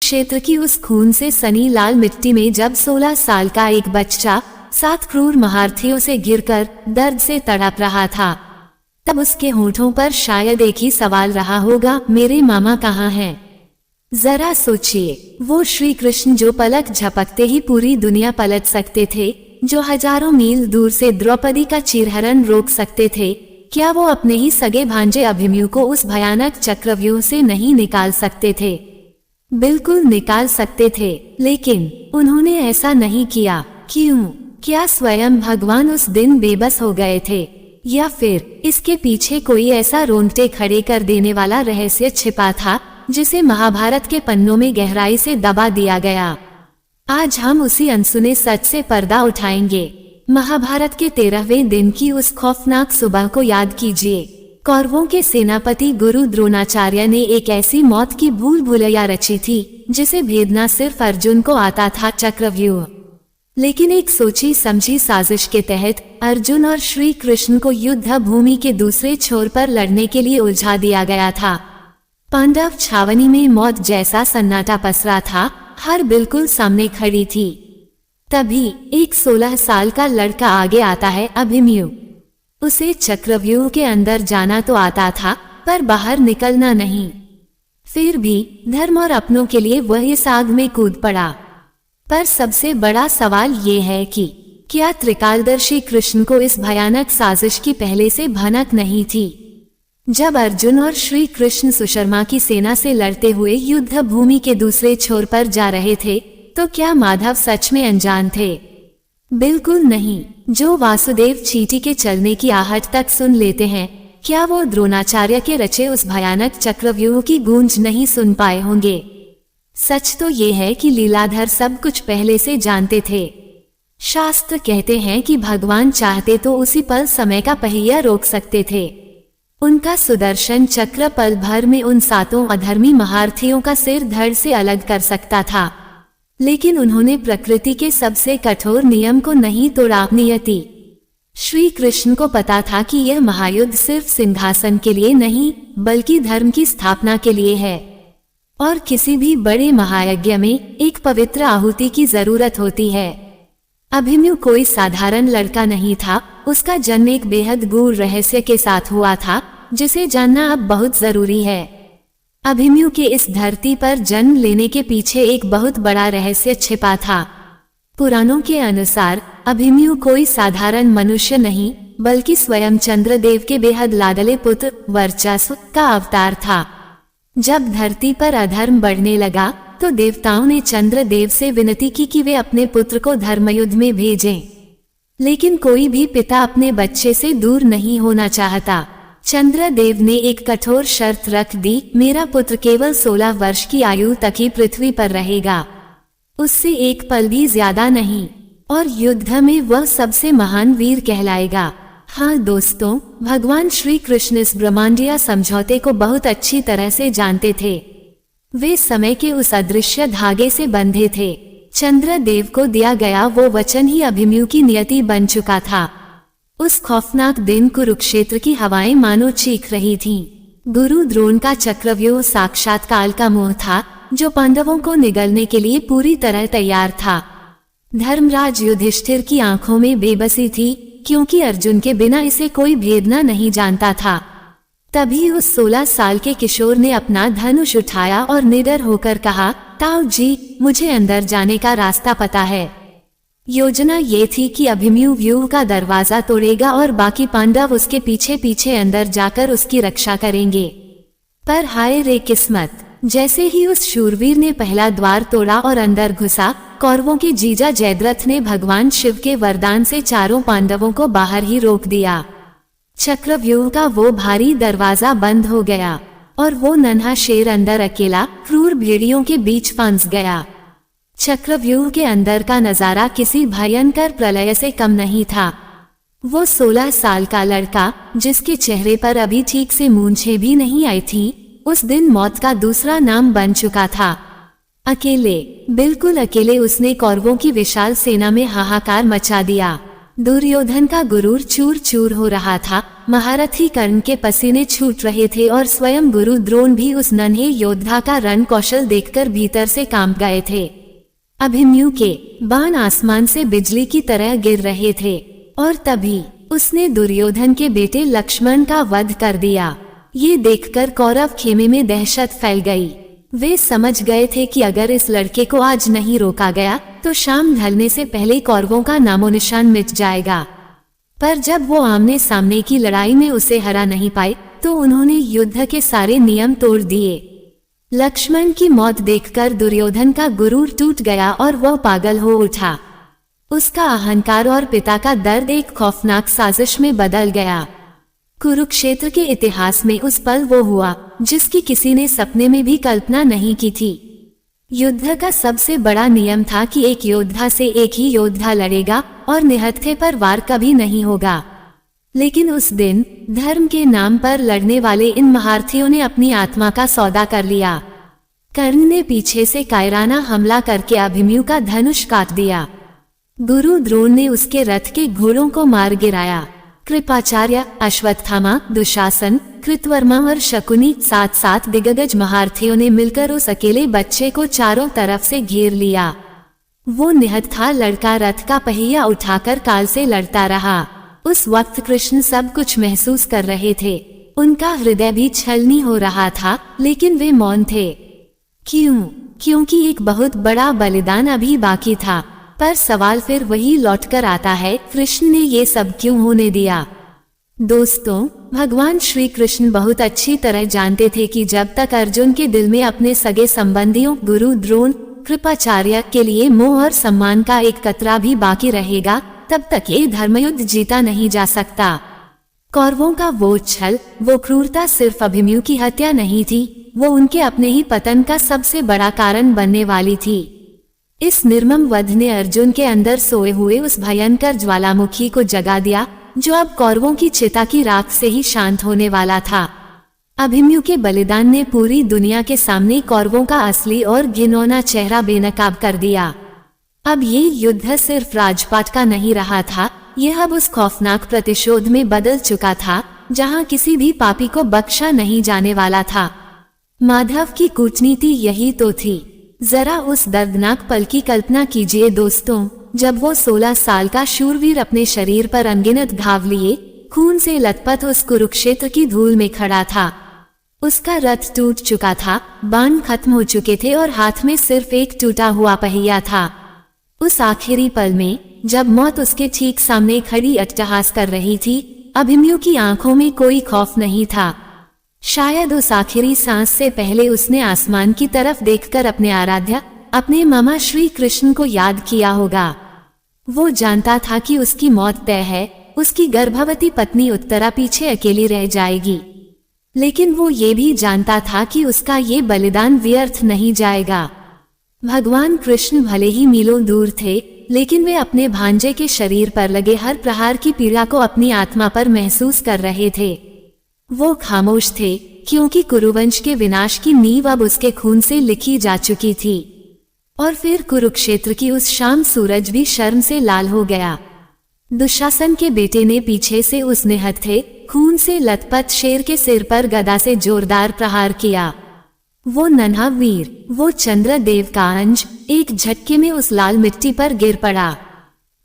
क्षेत्र की उस खून से सनी लाल मिट्टी में जब 16 साल का एक बच्चा 7 क्रूर महारथियों से घिरकर दर्द से तड़प रहा था, तब उसके होठों पर शायद एक ही सवाल रहा होगा, मेरे मामा कहाँ हैं? जरा सोचिए, वो श्री कृष्ण जो पलक झपकते ही पूरी दुनिया पलट सकते थे, जो हजारों मील दूर से द्रौपदी का चीरहरण रोक सकते थे, क्या वो अपने ही सगे भांजे अभिमन्यु को उस भयानक चक्रव्यूह से नहीं निकाल सकते थे? बिल्कुल निकाल सकते थे, लेकिन उन्होंने ऐसा नहीं किया। क्यों? क्या स्वयं भगवान उस दिन बेबस हो गए थे, या फिर इसके पीछे कोई ऐसा रोंगटे खड़े कर देने वाला रहस्य छिपा था जिसे महाभारत के पन्नों में गहराई से दबा दिया गया? आज हम उसी अनसुने सच से पर्दा उठाएंगे। महाभारत के 13वें दिन की उस खौफनाक सुबह को याद कीजिए। कौरवों के सेनापति गुरु द्रोणाचार्य ने एक ऐसी मौत की भूल भुलैया रची थी जिसे भेदना सिर्फ अर्जुन को आता था, चक्रव्यूह। लेकिन एक सोची समझी साजिश के तहत अर्जुन और श्री कृष्ण को युद्ध भूमि के दूसरे छोर पर लड़ने के लिए उलझा दिया गया था। पांडव छावनी में मौत जैसा सन्नाटा पसरा था, हर बिल्कुल सामने खड़ी थी। तभी एक 16 साल का लड़का आगे आता है, अभिमन्यु। उसे चक्रव्यूह के अंदर जाना तो आता था, पर बाहर निकलना नहीं। फिर भी धर्म और अपनों के लिए वह इस आग में कूद पड़ा। पर सबसे बड़ा सवाल ये है कि क्या त्रिकालदर्शी कृष्ण को इस भयानक साजिश की पहले से भनक नहीं थी? जब अर्जुन और श्री कृष्ण सुशर्मा की सेना से लड़ते हुए युद्ध भूमि के दूसरे छोर पर जा रहे थे, तो क्या माधव सच में अनजान थे? बिल्कुल नहीं। जो वासुदेव चींटी के चलने की आहट तक सुन लेते हैं, क्या वो द्रोणाचार्य के रचे उस भयानक चक्रव्यूह की गूंज नहीं सुन पाए होंगे? सच तो ये है कि लीलाधर सब कुछ पहले से जानते थे। शास्त्र कहते हैं कि भगवान चाहते तो उसी पल समय का पहिया रोक सकते थे। उनका सुदर्शन चक्र पल भर में उन 7 अधर्मी महारथियों का सिर धड़ से अलग कर सकता था, लेकिन उन्होंने प्रकृति के सबसे कठोर नियम को नहीं तोड़ा, नियति। श्री कृष्ण को पता था कि यह महायुद्ध सिर्फ सिंहासन के लिए नहीं, बल्कि धर्म की स्थापना के लिए है, और किसी भी बड़े महायज्ञ में एक पवित्र आहुति की जरूरत होती है। अभिमन्यु कोई साधारण लड़का नहीं था, उसका जन्म एक बेहद गूढ़ रहस्य के साथ हुआ था, जिसे जानना अब बहुत जरूरी है। अभिमन्यु के इस धरती पर जन्म लेने के पीछे एक बहुत बड़ा रहस्य छिपा था। पुराणों के अनुसार अभिमन्यु कोई साधारण मनुष्य नहीं, बल्कि स्वयं चंद्रदेव के बेहद लाडले पुत्र वर्चस्व का अवतार था। जब धरती पर अधर्म बढ़ने लगा, तो देवताओं ने चंद्रदेव से विनती की कि वे अपने पुत्र को धर्मयुद्ध में भेजें। लेकिन कोई भी पिता अपने बच्चे से दूर नहीं होना चाहता। चंद्रदेव ने एक कठोर शर्त रख दी, मेरा पुत्र केवल 16 वर्ष की आयु तक ही पृथ्वी पर रहेगा, उससे एक पल भी ज्यादा नहीं, और युद्ध में वह सबसे महान वीर कहलाएगा। हाँ दोस्तों, भगवान श्री कृष्ण इस ब्रह्मांडीय समझौते को बहुत अच्छी तरह से जानते थे। वे समय के उस अदृश्य धागे से बंधे थे। चंद्रदेव को दिया गया वो वचन ही अभिमन्यु की नियति बन चुका था। उस खौफनाक दिन कुरुक्षेत्र की हवाएं मानो चीख रही थीं। गुरु द्रोण का चक्रव्यूह साक्षात काल का मोह था, जो पांडवों को निगलने के लिए पूरी तरह तैयार था। धर्मराज युधिष्ठिर की आंखों में बेबसी थी, क्योंकि अर्जुन के बिना इसे कोई भेदना नहीं जानता था। तभी उस 16 साल के किशोर ने अपना धनुष उठाया और निडर होकर कहा, ताऊ जी, मुझे अंदर जाने का रास्ता पता है। योजना ये थी कि अभिमन्यु व्यूह का दरवाजा तोड़ेगा और बाकी पांडव उसके पीछे पीछे अंदर जाकर उसकी रक्षा करेंगे। पर हाय रे किस्मत, जैसे ही उस शूरवीर ने पहला द्वार तोड़ा और अंदर घुसा, कौरवों के जीजा जयद्रथ ने भगवान शिव के वरदान से चारों पांडवों को बाहर ही रोक दिया। चक्रव्यूह का वो भारी दरवाजा बंद हो गया और वो नन्हा शेर अंदर अकेला क्रूर भेड़ियों के बीच फंस गया। चक्रव्यूह के अंदर का नजारा किसी भयंकर प्रलय से कम नहीं था। वो 16 साल का लड़का, जिसके चेहरे पर अभी ठीक से मूंछें भी नहीं आई थी, उस दिन मौत का दूसरा नाम बन चुका था। अकेले, बिल्कुल अकेले उसने कौरवों की विशाल सेना में हाहाकार मचा दिया। दुर्योधन का गुरूर चूर चूर हो रहा था। महारथी कर्ण के पसीने छूट रहे थे और स्वयं गुरु द्रोण भी उस नन्हे योद्धा का रण कौशल देखकर भीतर से कांप गए थे। अभिमन्यु के बाण आसमान से बिजली की तरह गिर रहे थे और तभी उसने दुर्योधन के बेटे लक्ष्मण का वध कर दिया। ये देखकर कौरव खेमे में दहशत फैल गई। वे समझ गए थे कि अगर इस लड़के को आज नहीं रोका गया तो शाम ढलने से पहले कौरवों का नामोनिशान मिट जाएगा। पर जब वो आमने सामने की लड़ाई में उसे हरा नहीं पाए तो उन्होंने युद्ध के सारे नियम तोड़ दिए। लक्ष्मण की मौत देखकर दुर्योधन का गुरूर टूट गया और वह पागल हो उठा। उसका अहंकार और पिता का दर्द एक खौफनाक साजिश में बदल गया। कुरुक्षेत्र के इतिहास में उस पल वो हुआ जिसकी किसी ने सपने में भी कल्पना नहीं की थी। युद्ध का सबसे बड़ा नियम था कि एक योद्धा से एक ही योद्धा लड़ेगा और निहत्थे पर वार कभी नहीं होगा। लेकिन उस दिन धर्म के नाम पर लड़ने वाले इन महारथियों ने अपनी आत्मा का सौदा कर लिया। कर्ण ने पीछे से कायराना हमला करके अभिमन्यु का धनुष काट दिया। गुरु द्रोण ने उसके रथ के घोड़ों को मार गिराया। कृपाचार्य, अश्वत्थामा, दुशासन, कृतवर्मा और शकुनी साथ साथ दिग्गज महारथियों ने मिलकर उस अकेले बच्चे को चारों तरफ से घेर लिया। वो निहत्था लड़का रथ का पहिया उठाकर काल से लड़ता रहा। उस वक्त कृष्ण सब कुछ महसूस कर रहे थे। उनका हृदय भी छलनी हो रहा था, लेकिन वे मौन थे। क्यों? क्योंकि एक बहुत बड़ा बलिदान अभी बाकी था। पर सवाल फिर वही लौटकर आता है, कृष्ण ने ये सब क्यों होने दिया? दोस्तों, भगवान श्री कृष्ण बहुत अच्छी तरह जानते थे कि जब तक अर्जुन के दिल में अपने सगे संबंधियों गुरु द्रोण, कृपाचार्य के लिए मोह और सम्मान का एक कतरा भी बाकी रहेगा, तब तक ये धर्मयुद्ध जीता नहीं जा सकता। कौरवों का वो छल, वो क्रूरता सिर्फ अभिमन्यु की हत्या नहीं थी, वो उनके अपने ही पतन का सबसे बड़ा कारण बनने वाली थी। इस निर्मम वध ने अर्जुन के अंदर सोए हुए उस भयंकर ज्वालामुखी को जगा दिया, जो अब कौरवों की चिता की राख से ही शांत होने वाला था। अभिमन्यु के बलिदान ने पूरी दुनिया के सामने कौरवों का असली और घिनौना चेहरा बेनकाब कर दिया। अब ये युद्ध सिर्फ राजपाट का नहीं रहा था, यह अब उस खौफनाक प्रतिशोध में बदल चुका था, जहां किसी भी पापी को बख्शा नहीं जाने वाला था। माधव की कूटनीति यही तो थी। जरा उस दर्दनाक पल की कल्पना कीजिए दोस्तों, जब वो 16 साल का शूरवीर अपने शरीर पर अनगिनत घाव लिए, खून से लथपथ उस कुरुक्षेत्र की धूल में खड़ा था। उसका रथ टूट चुका था, बाण खत्म हो चुके थे और हाथ में सिर्फ एक टूटा हुआ पहिया था। उस आखिरी पल में, जब मौत उसके ठीक सामने खड़ी अट्टहास कर रही थी, अभिमन्यु की आंखों में कोई खौफ नहीं था। शायद उस आखिरी सांस से पहले उसने आसमान की तरफ देखकर अपने आराध्य, अपने मामा श्री कृष्ण को याद किया होगा। वो जानता था कि उसकी मौत तय है, उसकी गर्भवती पत्नी उत्तरा पीछे अकेली रह जाएगी। लेकिन वो ये भी जानता था कि उसका ये बलिदान व्यर्थ नहीं जाएगा। भगवान कृष्ण भले ही मीलों दूर थे, लेकिन वे अपने भांजे के शरीर पर लगे हर प्रहार की पीड़ा को अपनी आत्मा पर महसूस कर रहे थे। वो खामोश थे, क्योंकि कुरुवंश के विनाश की नींव अब उसके खून से लिखी जा चुकी थी। और फिर कुरुक्षेत्र की उस शाम सूरज भी शर्म से लाल हो गया। दुशासन के बेटे ने पीछे से उस निहत्थे, खून से लथपथ शेर के सिर पर गदा से जोरदार प्रहार किया। वो नन्हा वीर, वो चंद्रदेव का अंश, एक झटके में उस लाल मिट्टी पर गिर पड़ा।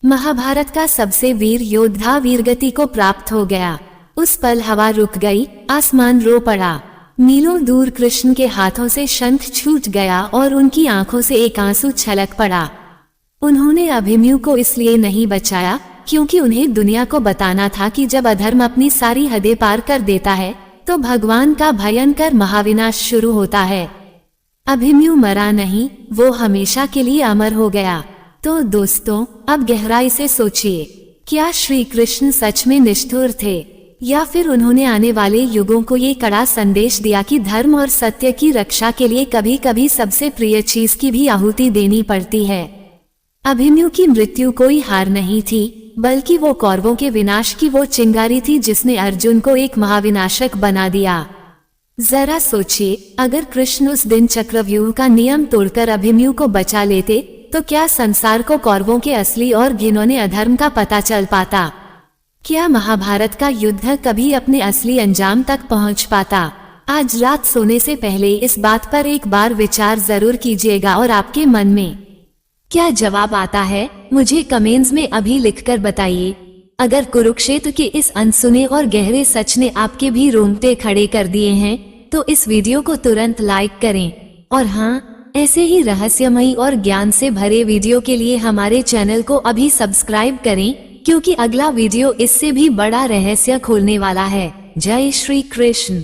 महाभारत का सबसे वीर योद्धा वीरगति को प्राप्त हो गया। उस पल हवा रुक गई, आसमान रो पड़ा। मीलों दूर कृष्ण के हाथों से शंख छूट गया और उनकी आंखों से एक आंसू छलक पड़ा। उन्होंने अभिमन्यु को इसलिए नहीं बचाया क्योंकि उन्हें दुनिया को बताना था कि जब अधर्म अपनी सारी हदें पार कर देता है तो भगवान का भयंकर महाविनाश शुरू होता है। अभिमन्यु मरा नहीं, वो हमेशा के लिए अमर हो गया। तो दोस्तों, अब गहराई से सोचिए, क्या श्री कृष्ण सच में निष्ठुर थे, या फिर उन्होंने आने वाले युगों को ये कड़ा संदेश दिया कि धर्म और सत्य की रक्षा के लिए कभी कभी सबसे प्रिय चीज की भी आहुति देनी पड़ती है। अभिमन्यु की मृत्यु कोई हार नहीं थी, बल्कि वो कौरवों के विनाश की वो चिंगारी थी जिसने अर्जुन को एक महाविनाशक बना दिया। जरा सोचिए, अगर कृष्ण उस दिन चक्रव्यूह का नियम तोड़कर अभिमन्यु को बचा लेते तो क्या संसार को कौरवों के असली और घिनौने अधर्म का पता चल पाता? क्या महाभारत का युद्ध कभी अपने असली अंजाम तक पहुंच पाता? आज रात सोने से पहले इस बात पर एक बार विचार जरूर कीजिएगा और आपके मन में क्या जवाब आता है मुझे कमेंट्स में अभी लिखकर बताइए। अगर कुरुक्षेत्र के इस अनसुने और गहरे सच ने आपके भी रोंगटे खड़े कर दिए हैं तो इस वीडियो को तुरंत लाइक करें। और हाँ, ऐसे ही रहस्यमयी और ज्ञान से भरे वीडियो के लिए हमारे चैनल को अभी सब्सक्राइब करें, क्योंकि अगला वीडियो इससे भी बड़ा रहस्य खोलने वाला है। जय श्री कृष्ण।